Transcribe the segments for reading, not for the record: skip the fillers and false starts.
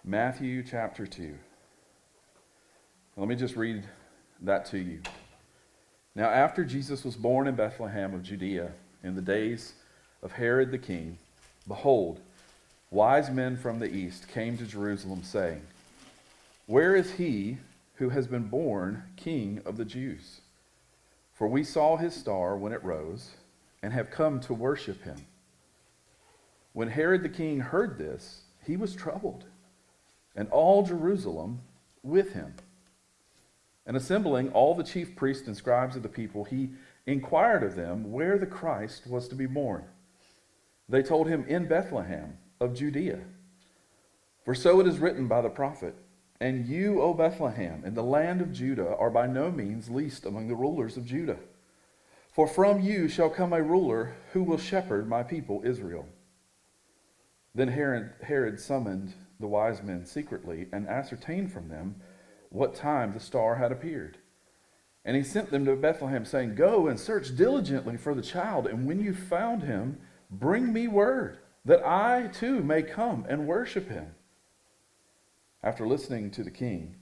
Matthew chapter 2. Let me just read that to you. Now, after Jesus was born in Bethlehem of Judea in the days of Herod the king, behold, wise men from the east came to Jerusalem, saying, "Where is he who has been born King of the Jews? For we saw his star when it rose, and have come to worship him." When Herod the king heard this, he was troubled, and all Jerusalem with him. And assembling all the chief priests and scribes of the people, he inquired of them where the Christ was to be born. They told him, "In Bethlehem of Judea. For so it is written by the prophet, 'And you, O Bethlehem, in the land of Judah, are by no means least among the rulers of Judah. For from you shall come a ruler who will shepherd my people Israel.' Then Herod summoned the wise men secretly and ascertained from them what time the star had appeared. And he sent them to Bethlehem, saying, 'Go and search diligently for the child, and when you found him, bring me word, that I too may come and worship him.' After listening to the king,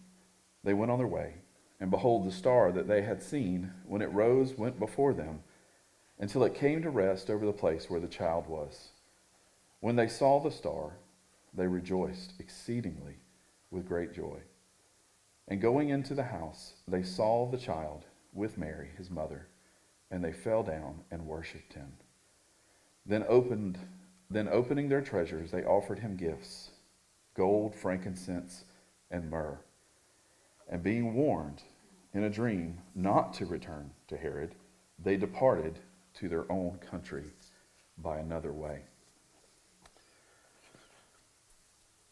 they went on their way, and behold, the star that they had seen when it rose went before them, until it came to rest over the place where the child was. When they saw the star, they rejoiced exceedingly with great joy. And going into the house, they saw the child with Mary, his mother, and they fell down and worshipped him. Then opening their treasures, they offered him gifts, gold, frankincense, and myrrh. And being warned in a dream not to return to Herod, they departed to their own country by another way."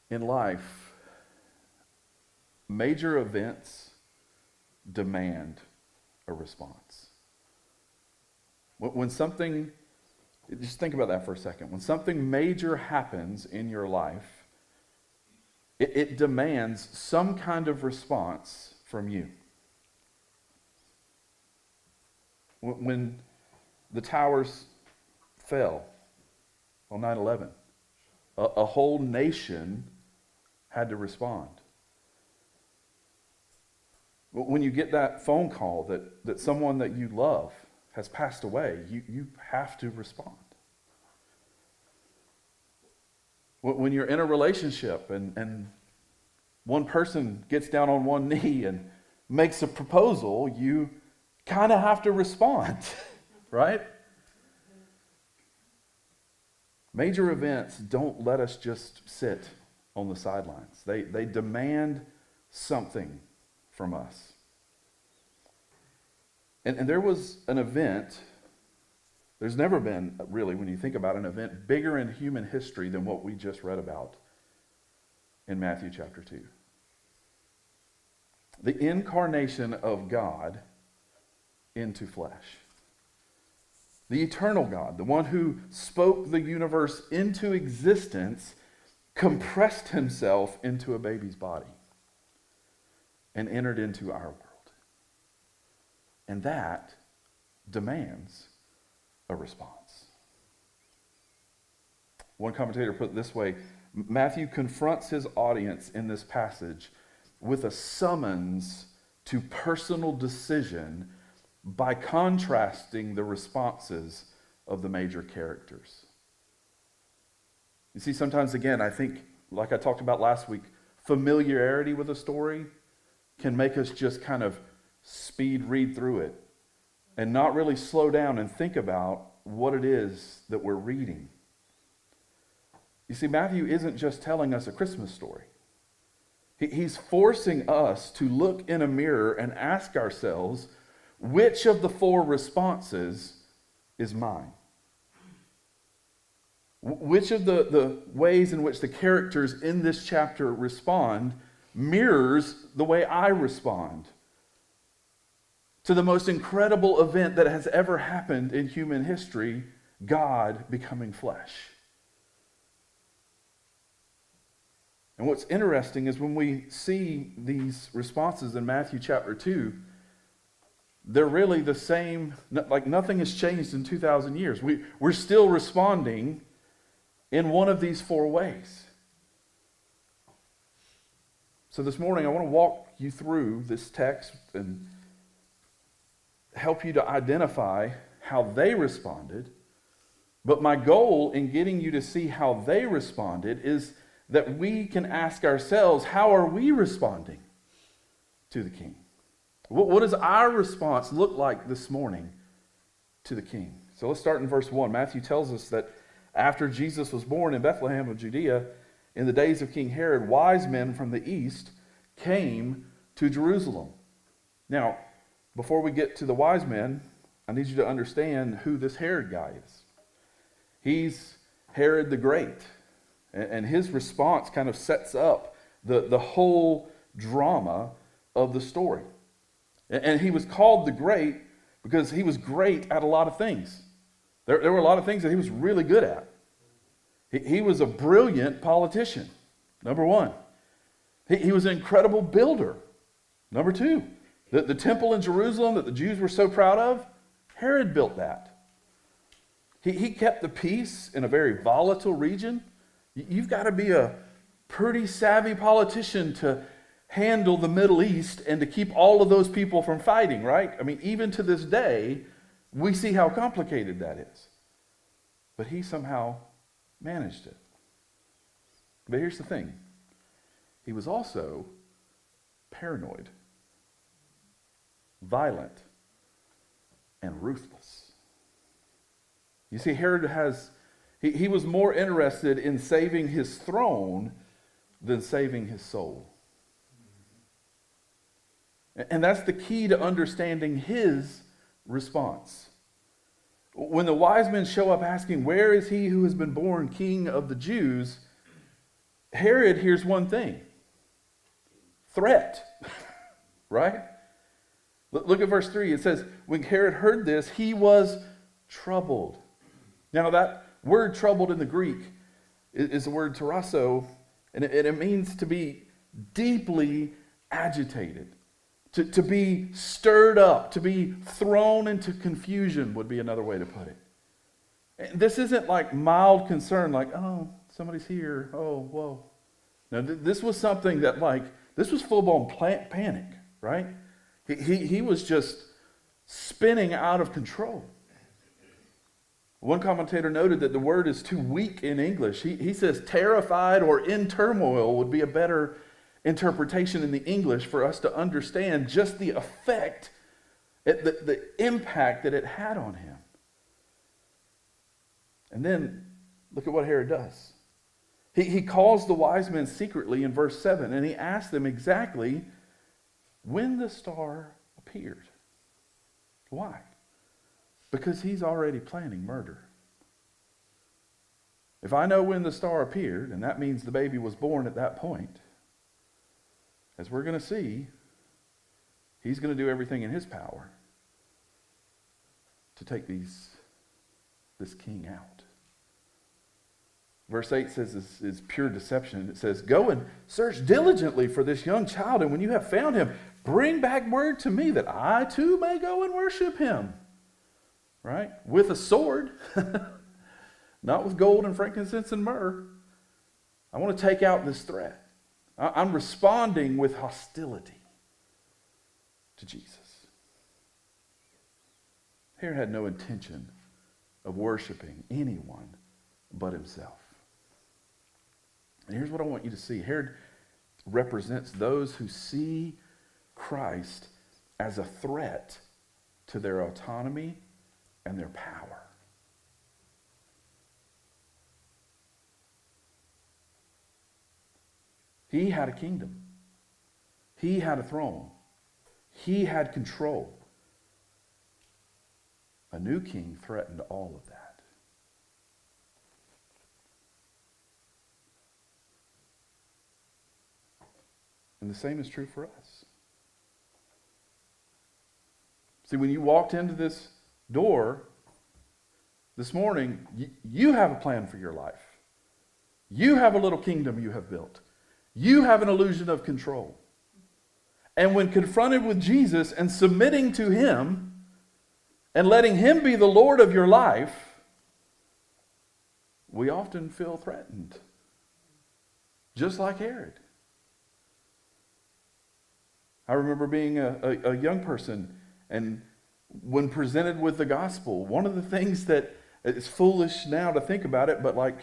In life, major events demand a response. When something, just think about that for a second. When something major happens in your life, it demands some kind of response from you. When the towers fell on 9/11, a whole nation had to respond. When you get that phone call that someone that you love has passed away, you have to respond. When you're in a relationship and one person gets down on one knee and makes a proposal, you kind of have to respond, right? Major events don't let us just sit on the sidelines. They demand something from us. And there was an event, there's never been, really, when you think about an event bigger in human history than what we just read about in Matthew chapter 2. The incarnation of God into flesh. The eternal God, the one who spoke the universe into existence, compressed himself into a baby's body and entered into our world. And that demands a response. One commentator put it this way: Matthew confronts his audience in this passage with a summons to personal decision by contrasting the responses of the major characters. You see, sometimes, again, I think, like I talked about last week, familiarity with a story can make us just kind of speed read through it and not really slow down and think about what it is that we're reading. You see, Matthew isn't just telling us a Christmas story. He's forcing us to look in a mirror and ask ourselves, which of the four responses is mine? Which of the ways in which the characters in this chapter respond mirrors the way I respond to the most incredible event that has ever happened in human history, God becoming flesh? And what's interesting is when we see these responses in Matthew chapter 2, they're really the same, like nothing has changed in 2,000 years. We're still responding in one of these four ways. So this morning I want to walk you through this text and help you to identify how they responded. But my goal in getting you to see how they responded is that we can ask ourselves, how are we responding to the King? What does our response look like this morning to the King? So let's start in verse 1. Matthew tells us that after Jesus was born in Bethlehem of Judea, in the days of King Herod, wise men from the east came to Jerusalem. Now, before we get to the wise men, I need you to understand who this Herod guy is. He's Herod the Great. And his response kind of sets up the whole drama of the story. And he was called the Great because he was great at a lot of things. There were a lot of things that he was really good at. He was a brilliant politician, number one. He was an incredible builder, number two. The temple in Jerusalem that the Jews were so proud of, Herod built that. He kept the peace in a very volatile region. You've got to be a pretty savvy politician to handle the Middle East and to keep all of those people from fighting, right? I mean, even to this day, we see how complicated that is. But he somehow managed it. But here's the thing. He was also paranoid, violent, and ruthless. You see, Herod he was more interested in saving his throne than saving his soul. And that's the key to understanding his response. When the wise men show up asking, where is he who has been born king of the Jews? Herod hears one thing. Threat. Right? Look at verse 3. It says, when Herod heard this, he was troubled. Now that word troubled in the Greek is the word tarasso, and it means to be deeply agitated. To be stirred up, to be thrown into confusion would be another way to put it. And this isn't like mild concern, like, oh, somebody's here, oh, whoa. No, this was something that this was full-blown panic, right? He was just spinning out of control. One commentator noted that the word is too weak in English. He says terrified or in turmoil would be a better interpretation in the English for us to understand just the effect, the impact that it had on him. And then look at what Herod does. He calls the wise men secretly in verse 7, and he asks them exactly when the star appeared. Why? Because he's already planning murder. If I know when the star appeared, and that means the baby was born at that point, as we're going to see, he's going to do everything in his power to take this king out. Verse 8 says this is pure deception. It says, go and search diligently for this young child, and when you have found him, bring back word to me that I too may go and worship him. Right? With a sword, not with gold and frankincense and myrrh. I want to take out this threat. I'm responding with hostility to Jesus. Herod had no intention of worshiping anyone but himself. And here's what I want you to see. Herod represents those who see Christ as a threat to their autonomy and their power. He had a kingdom. He had a throne. He had control. A new king threatened all of that. And the same is true for us. See, when you walked into this door this morning, you have a plan for your life. You have a little kingdom you have built. You have an illusion of control. And when confronted with Jesus and submitting to him and letting him be the Lord of your life, we often feel threatened. Just like Herod. I remember being a young person, and when presented with the gospel, one of the things that it's foolish now to think about it, but like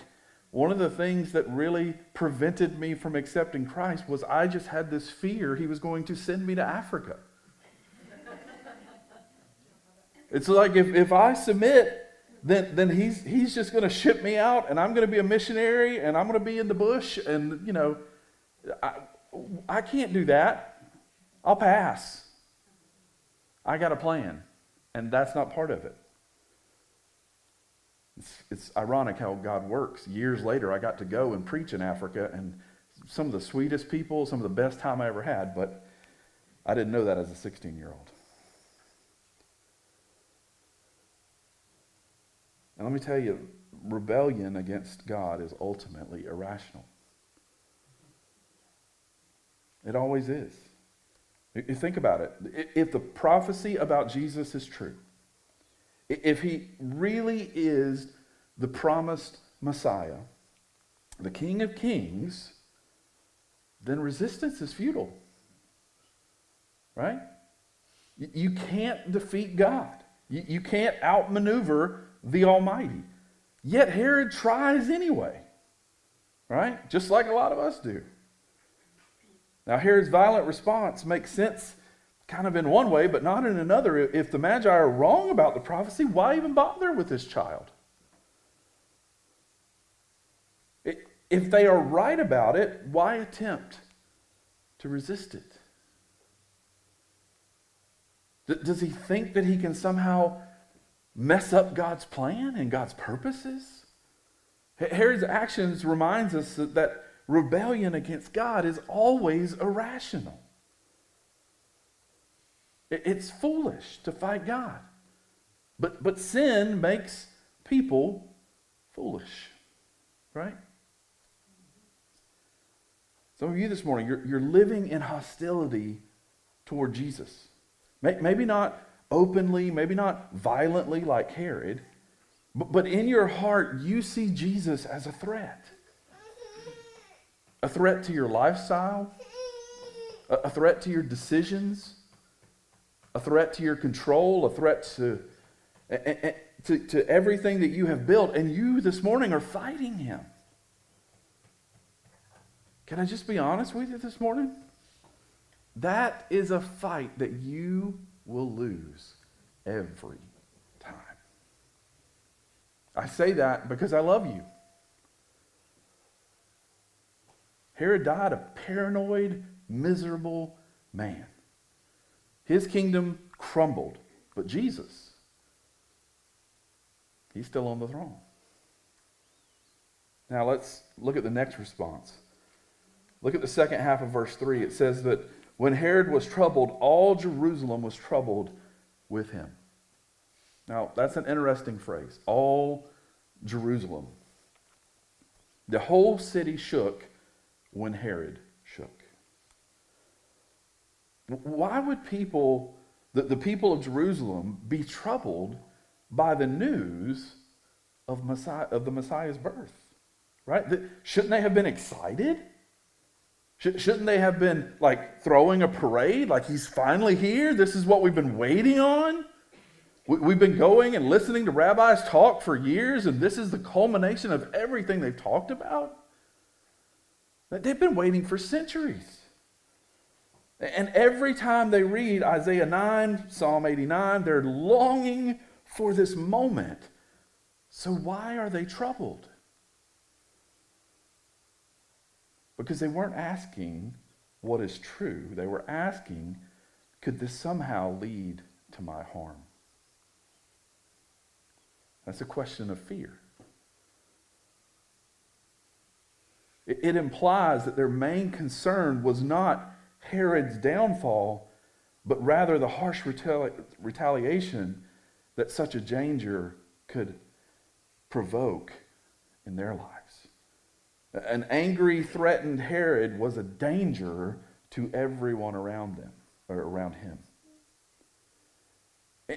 one of the things that really prevented me from accepting Christ was I just had this fear he was going to send me to Africa. It's like if I submit, then he's just going to ship me out, and I'm going to be a missionary, and I'm going to be in the bush, and I can't do that. I'll pass. I got a plan, and that's not part of it. It's ironic how God works. Years later, I got to go and preach in Africa, and some of the sweetest people, some of the best time I ever had, but I didn't know that as a 16-year-old. And let me tell you, rebellion against God is ultimately irrational. It always is. You think about it. If the prophecy about Jesus is true, if he really is the promised Messiah, the King of Kings, then resistance is futile. Right? You can't defeat God. You can't outmaneuver the Almighty. Yet Herod tries anyway. Right? Just like a lot of us do. Now, Herod's violent response makes sense kind of in one way, but not in another. If the Magi are wrong about the prophecy, why even bother with this child? If they are right about it, why attempt to resist it? Does he think that he can somehow mess up God's plan and God's purposes? Herod's actions reminds us that rebellion against God is always irrational. It's foolish to fight God. But sin makes people foolish. Right? Some of you this morning, you're living in hostility toward Jesus. Maybe not openly, maybe not violently like Herod, but in your heart you see Jesus as a threat. A threat to your lifestyle, a threat to your decisions, a threat to your control, a threat to everything that you have built, and you this morning are fighting him. Can I just be honest with you this morning? That is a fight that you will lose every time. I say that because I love you. Herod died a paranoid, miserable man. His kingdom crumbled, but Jesus, he's still on the throne. Now let's look at the next response. Look at the second half of verse 3. It says that when Herod was troubled, all Jerusalem was troubled with him. Now, that's an interesting phrase. All Jerusalem. The whole city shook when Herod shook. Why would the people of Jerusalem, be troubled by the news of the Messiah's birth? Right? Shouldn't they have been excited? Shouldn't they have been like throwing a parade? Like, he's finally here. This is what we've been waiting on. We've been going and listening to rabbis talk for years, and this is the culmination of everything they've talked about. They've been waiting for centuries. And every time they read Isaiah 9, Psalm 89, they're longing for this moment. So why are they troubled? Because they weren't asking what is true. They were asking, could this somehow lead to my harm? That's a question of fear. It implies that their main concern was not Herod's downfall, but rather the harsh retaliation that such a danger could provoke in their lives. An angry, threatened Herod was a danger to everyone around them, or around him.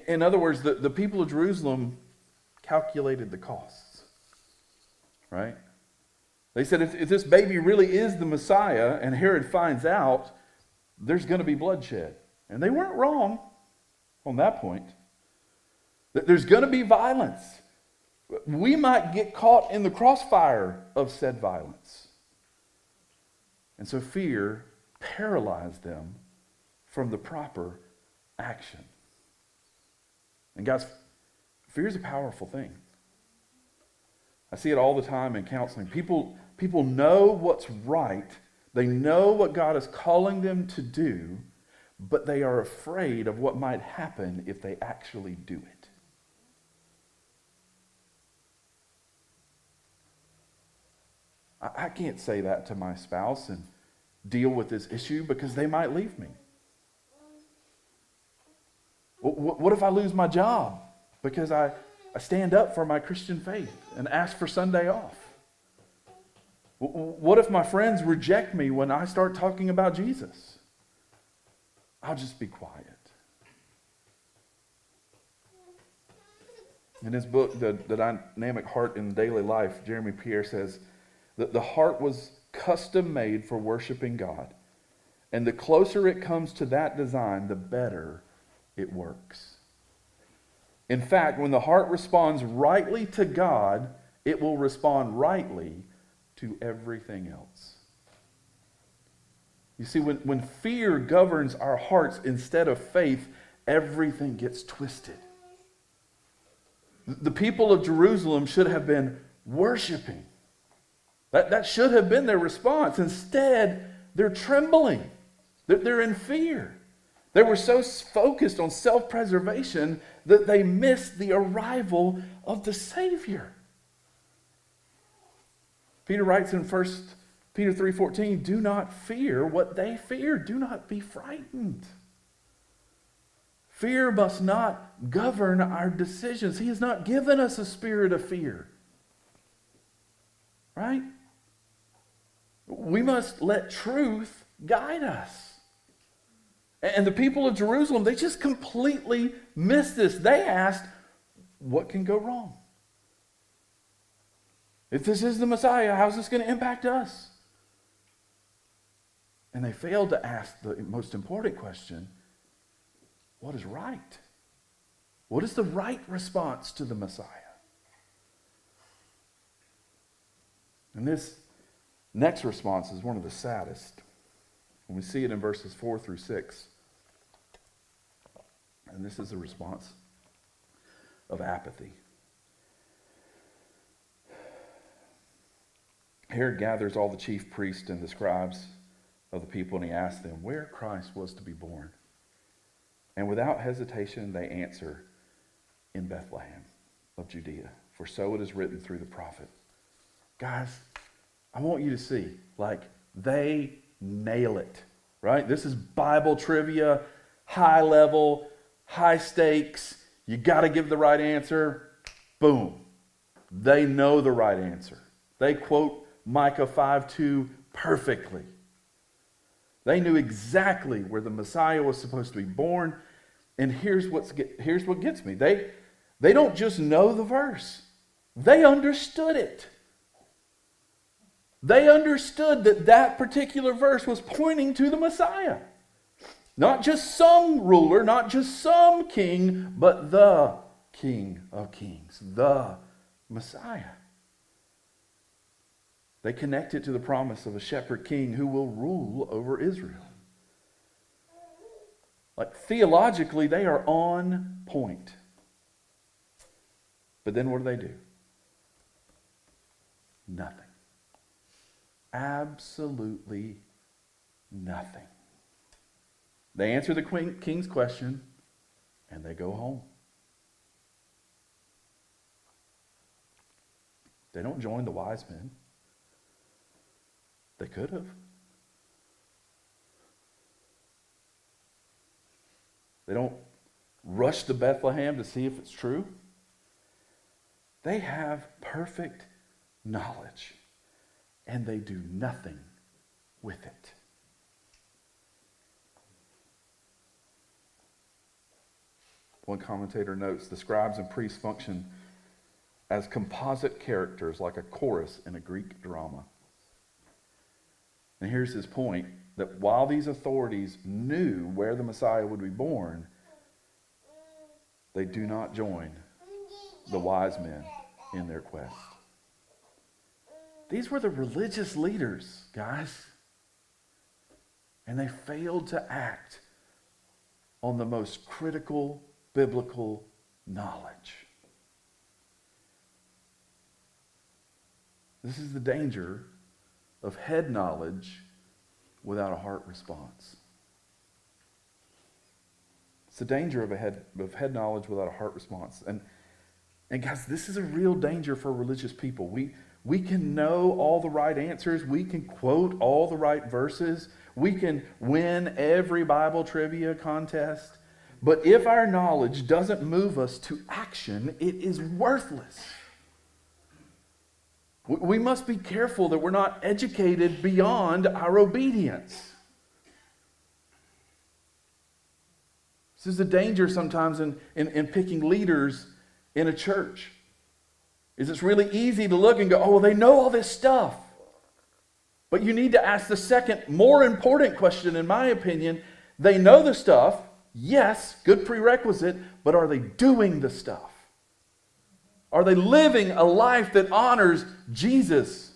In other words, the people of Jerusalem calculated the costs, right? They said, if this baby really is the Messiah and Herod finds out, there's going to be bloodshed. And they weren't wrong on that point. There's going to be violence. We might get caught in the crossfire of said violence. And so fear paralyzed them from the proper action. And guys, fear is a powerful thing. I see it all the time in counseling. People know what's right. They know what God is calling them to do, but they are afraid of what might happen if they actually do it. I can't say that to my spouse and deal with this issue because they might leave me. What if I lose my job because I stand up for my Christian faith and ask for Sunday off? What if my friends reject me when I start talking about Jesus? I'll just be quiet. In his book, The Dynamic Heart in Daily Life, Jeremy Pierre says that the heart was custom made for worshiping God. And the closer it comes to that design, the better it works. In fact, when the heart responds rightly to God, it will respond rightly to everything else. You see, when fear governs our hearts instead of faith, everything gets twisted. The people of Jerusalem should have been worshiping. That should have been their response. Instead, they're trembling. They're in fear. They were so focused on self-preservation that they missed the arrival of the Savior. Peter writes in 1 Peter 3:14, do not fear what they fear. Do not be frightened. Fear must not govern our decisions. He has not given us a spirit of fear. Right? We must let truth guide us. And the people of Jerusalem, they just completely missed this. They asked, what can go wrong? If this is the Messiah, how's this going to impact us? And they failed to ask the most important question, what is right? What is the right response to the Messiah? And this next response is one of the saddest. And we see it in verses 4 through 6. And this is a response of apathy. Herod gathers all the chief priests and the scribes of the people, and he asks them where Christ was to be born. And without hesitation, they answer, in Bethlehem of Judea, for so it is written through the prophet. Guys, I want you to see, they nail it, right? This is Bible trivia, high level, high stakes. You got to give the right answer. Boom. They know the right answer. They quote Micah 5:2 perfectly. They knew exactly where the Messiah was supposed to be born. And here's what gets me. They don't just know the verse. They understood it. They understood that particular verse was pointing to the Messiah. Not just some ruler, not just some king, but the King of Kings, the Messiah. They connect it to the promise of a shepherd king who will rule over Israel. Theologically, they are on point. But then what do? Nothing. Absolutely nothing. They answer the king's question and they go home. They don't join the wise men. They could have. They don't rush to Bethlehem to see if it's true. They have perfect knowledge, and they do nothing with it. One commentator notes the scribes and priests function as composite characters, like a chorus in a Greek drama. And here's his point. that while these authorities knew where the Messiah would be born, they do not join the wise men in their quest. These were the religious leaders, guys. And they failed to act on the most critical biblical knowledge. This is the danger of head knowledge without a heart response. It's the danger of head knowledge without a heart response. And guys, this is a real danger for religious people. We can know all the right answers. We can quote all the right verses. We can win every Bible trivia contest. But if our knowledge doesn't move us to action, it is worthless. We must be careful that we're not educated beyond our obedience. This is a danger sometimes in picking leaders in a church. Is it's really easy to look and go, oh, well, they know all this stuff. But you need to ask the second, more important question, in my opinion. They know the stuff, yes, good prerequisite, but are they doing the stuff? Are they living a life that honors Jesus?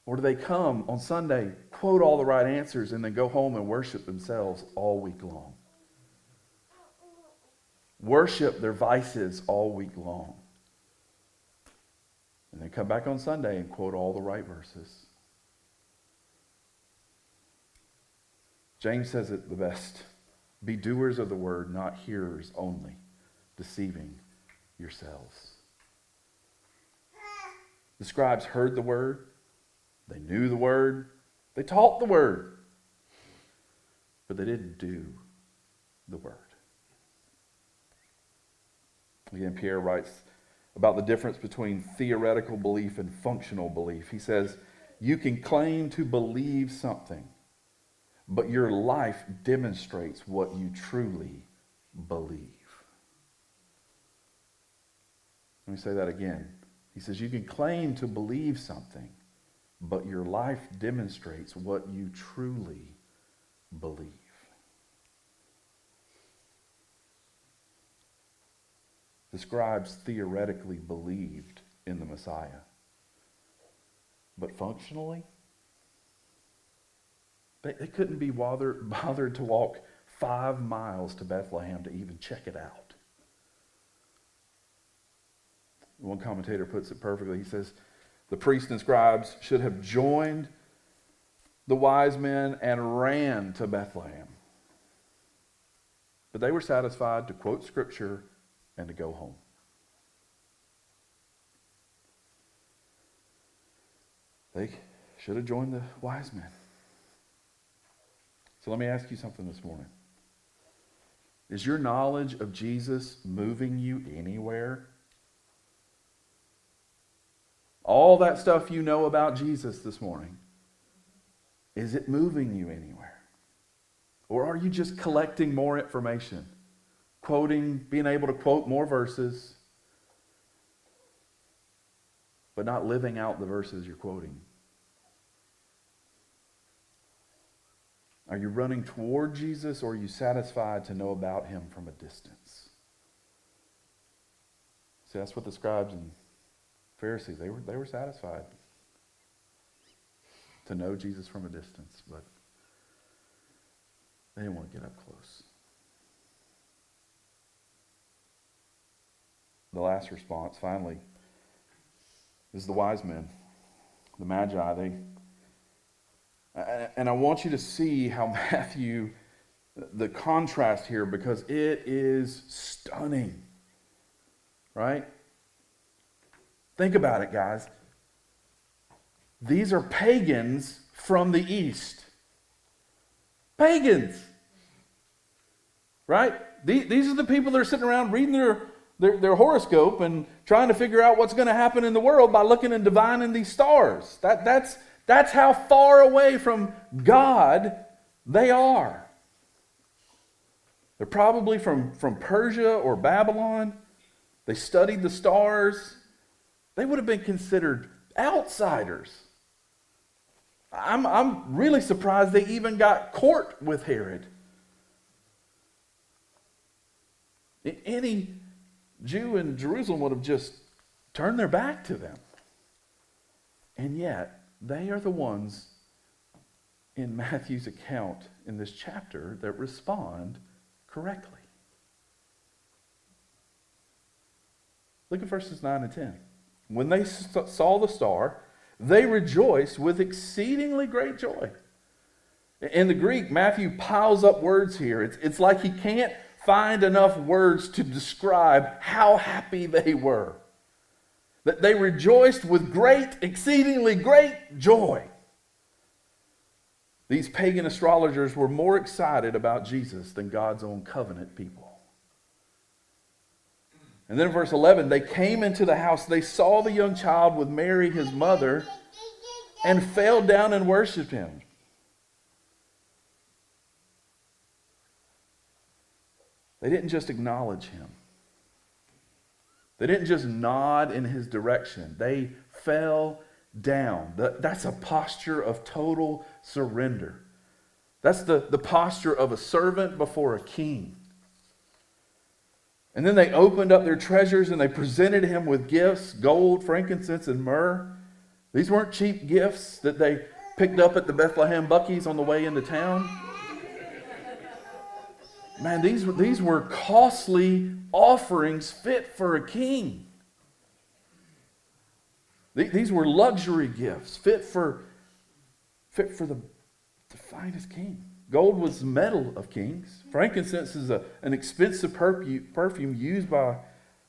Or do they come on Sunday, quote all the right answers, and then go home and worship themselves all week long? Worship their vices all week long. And then come back on Sunday and quote all the right verses. James says it the best. Be doers of the word, not hearers only, deceiving yourselves. The scribes heard the word. They knew the word. They taught the word. But they didn't do the word. Again, Pierre writes about the difference between theoretical belief and functional belief. He says, you can claim to believe something, but your life demonstrates what you truly believe. Let me say that again. He says, you can claim to believe something, but your life demonstrates what you truly believe. The scribes theoretically believed in the Messiah, but functionally, they couldn't be bothered to walk 5 miles to Bethlehem to even check it out. One commentator puts it perfectly. He says, the priests and scribes should have joined the wise men and ran to Bethlehem. But they were satisfied to quote Scripture and to go home. They should have joined the wise men. So let me ask you something this morning. Is your knowledge of Jesus moving you anywhere? All that stuff you know about Jesus this morning, is it moving you anywhere? Or are you just collecting more information? Quoting, being able to quote more verses, but not living out the verses you're quoting? Are you running toward Jesus, or are you satisfied to know about him from a distance? See, that's what the scribes and Pharisees, they were satisfied to know Jesus from a distance, but they didn't want to get up close. The last response, finally, is the wise men, the Magi. And I want you to see how Matthew, the contrast here, because it is stunning, right? Think about it, guys. These are pagans from the east. Pagans. Right? These are the people that are sitting around reading their horoscope and trying to figure out what's going to happen in the world by looking and divining these stars. That's how far away from God they are. They're probably from Persia or Babylon. They studied the stars. They would have been considered outsiders. I'm really surprised they even got court with Herod. Any Jew in Jerusalem would have just turned their back to them. And yet, they are the ones in Matthew's account in this chapter that respond correctly. Look at verses 9 and 10. When they saw the star, they rejoiced with exceedingly great joy. In the Greek, Matthew piles up words here. It's like he can't find enough words to describe how happy they were. That they rejoiced with great, exceedingly great joy. These pagan astrologers were more excited about Jesus than God's own covenant people. And then in verse 11, they came into the house. They saw the young child with Mary, his mother, and fell down and worshiped him. They didn't just acknowledge him. They didn't just nod in his direction. They fell down. That's a posture of total surrender. That's the posture of a servant before a king. And then they opened up their treasures and they presented him with gifts, gold, frankincense, and myrrh. These weren't cheap gifts that they picked up at the Bethlehem Buc-ee's on the way into town. Man, these were costly offerings fit for a king. These were luxury gifts fit for the finest king. Gold was the metal of kings. Frankincense is an expensive perfume used by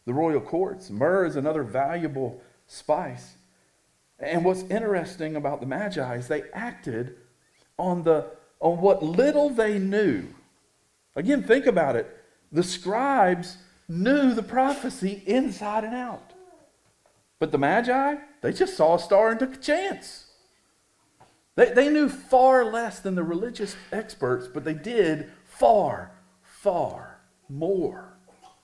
the royal courts. Myrrh is another valuable spice. And what's interesting about the Magi is they acted on what little they knew. Again, think about it. The scribes knew the prophecy inside and out. But the Magi, they just saw a star and took a chance. They knew far less than the religious experts, but they did far, far more.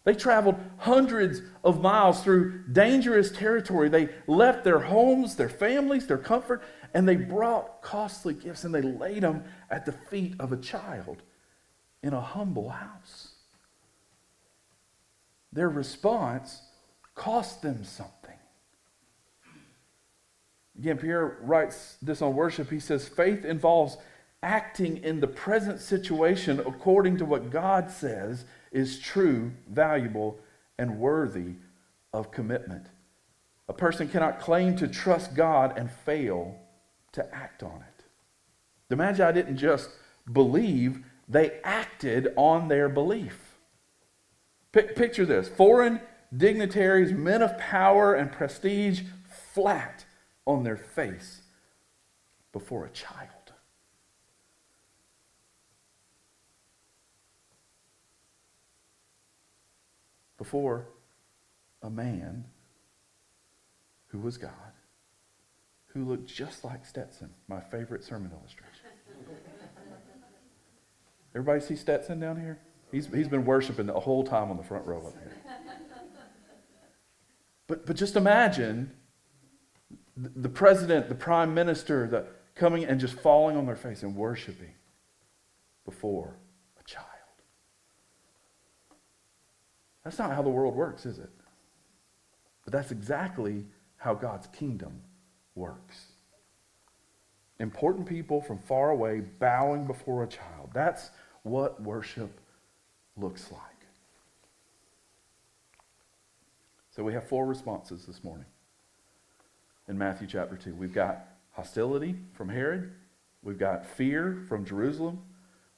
They traveled hundreds of miles through dangerous territory. They left their homes, their families, their comfort, and they brought costly gifts and they laid them at the feet of a child in a humble house. Their response cost them something. Again, Pierre writes this on worship. He says, faith involves acting in the present situation according to what God says is true, valuable, and worthy of commitment. A person cannot claim to trust God and fail to act on it. The Magi didn't just believe, they acted on their belief. Picture this. Foreign dignitaries, men of power and prestige, flat on their face before a child. Before a man who was God, who looked just like Stetson, my favorite sermon illustration. Everybody see Stetson down here? He's been worshiping the whole time on the front row up here. But just imagine the president, the prime minister, coming and just falling on their face and worshiping before a child. That's not how the world works, is it? But that's exactly how God's kingdom works. Important people from far away bowing before a child. That's what worship looks like. So we have 4 responses this morning in Matthew chapter 2. We've got hostility from Herod. We've got fear from Jerusalem.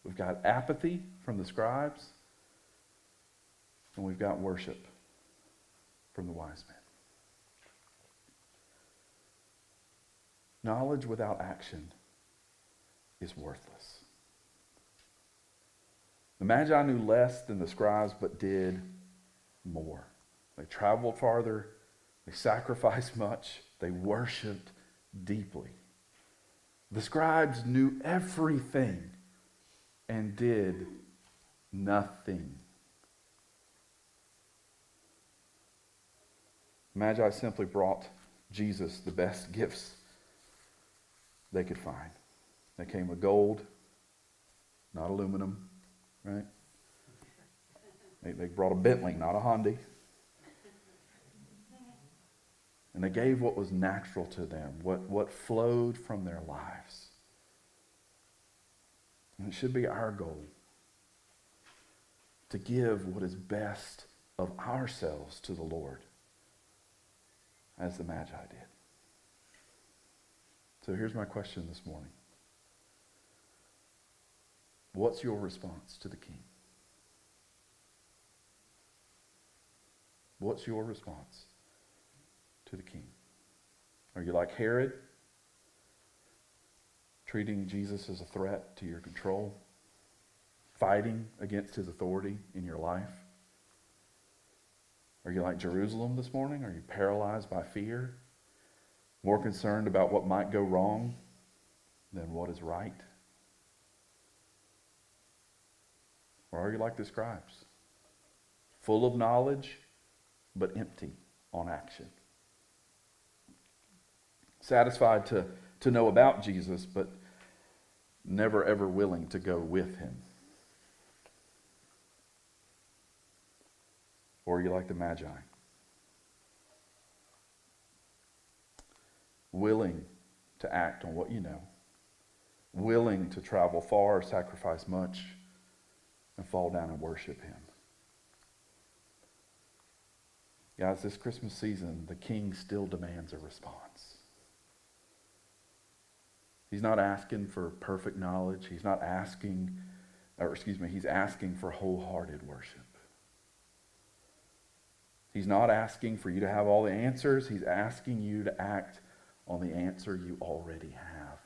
We've got apathy from the scribes. And we've got worship from the wise men. Knowledge without action is worthless. The Magi knew less than the scribes, but did more. They traveled farther. They sacrificed much. They worshiped deeply. The scribes knew everything and did nothing. The Magi simply brought Jesus the best gifts, they could find. They came with gold, not aluminum, right? They brought a Bentley, not a Honda. And they gave what was natural to them, what flowed from their lives. And it should be our goal to give what is best of ourselves to the Lord, as the Magi did. So here's my question this morning. What's your response to the King? What's your response to the King? Are you like Herod, treating Jesus as a threat to your control, fighting against his authority in your life? Are you like Jerusalem this morning? Are you paralyzed by fear, more concerned about what might go wrong than what is right? Or are you like the scribes, full of knowledge but empty on action? Satisfied to know about Jesus, but never ever willing to go with him. Or are you like the Magi, willing to act on what you know, willing to travel far, sacrifice much, and fall down and worship him? Guys, this Christmas season, the King still demands a response. He's not asking for perfect knowledge. He's asking for wholehearted worship. He's not asking for you to have all the answers. He's asking you to act on the answer you already have.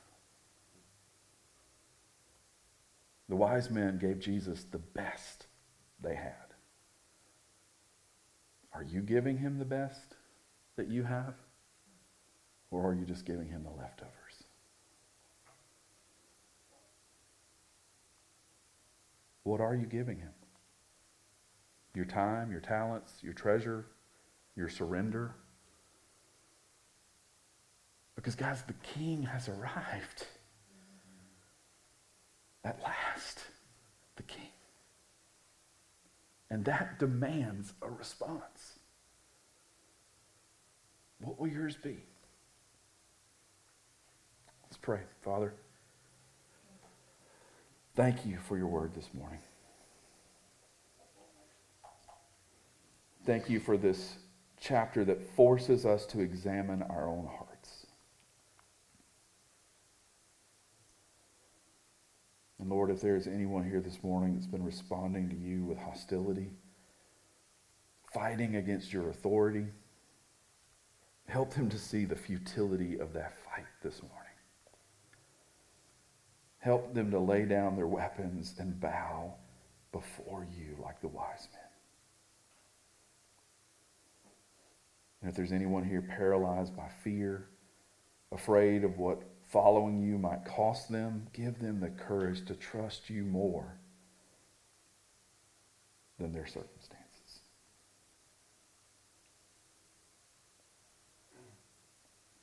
The wise men gave Jesus the best they had. Are you giving him the best that you have? Or are you just giving him the leftovers? What are you giving him? Your time, your talents, your treasure, your surrender? Because guys, the King has arrived. At last, the King. And that demands a response. What will yours be? Let's pray. Father, thank you for your word this morning. Thank you for this chapter that forces us to examine our own hearts. And Lord, if there is anyone here this morning that's been responding to you with hostility, fighting against your authority, help them to see the futility of that fight this morning. Help them to lay down their weapons and bow before you like the wise men. And if there's anyone here paralyzed by fear, afraid of what following you might cost them, give them the courage to trust you more than their circumstances.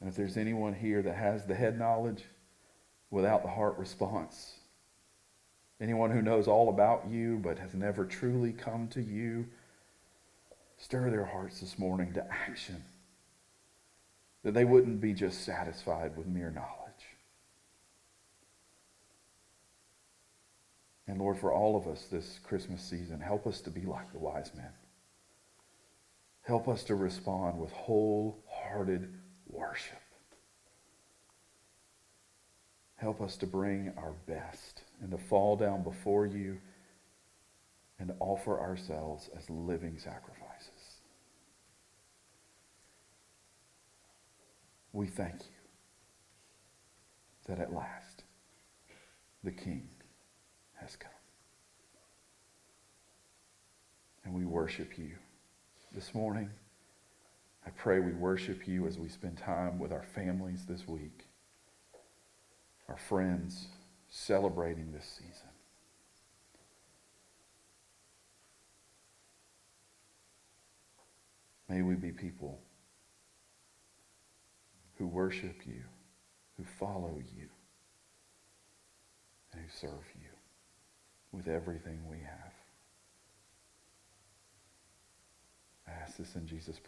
And if there's anyone here that has the head knowledge without the heart response, anyone who knows all about you but has never truly come to you, stir their hearts this morning to action, that they wouldn't be just satisfied with mere knowledge. And Lord, for all of us this Christmas season, help us to be like the wise men. Help us to respond with wholehearted worship. Help us to bring our best and to fall down before you and to offer ourselves as living sacrifices. We thank you that at last the King has come. And we worship you this morning. I pray we worship you as we spend time with our families this week, our friends, celebrating this season. May we be people who worship you, who follow you and who serve you with everything we have. I ask this in Jesus' precious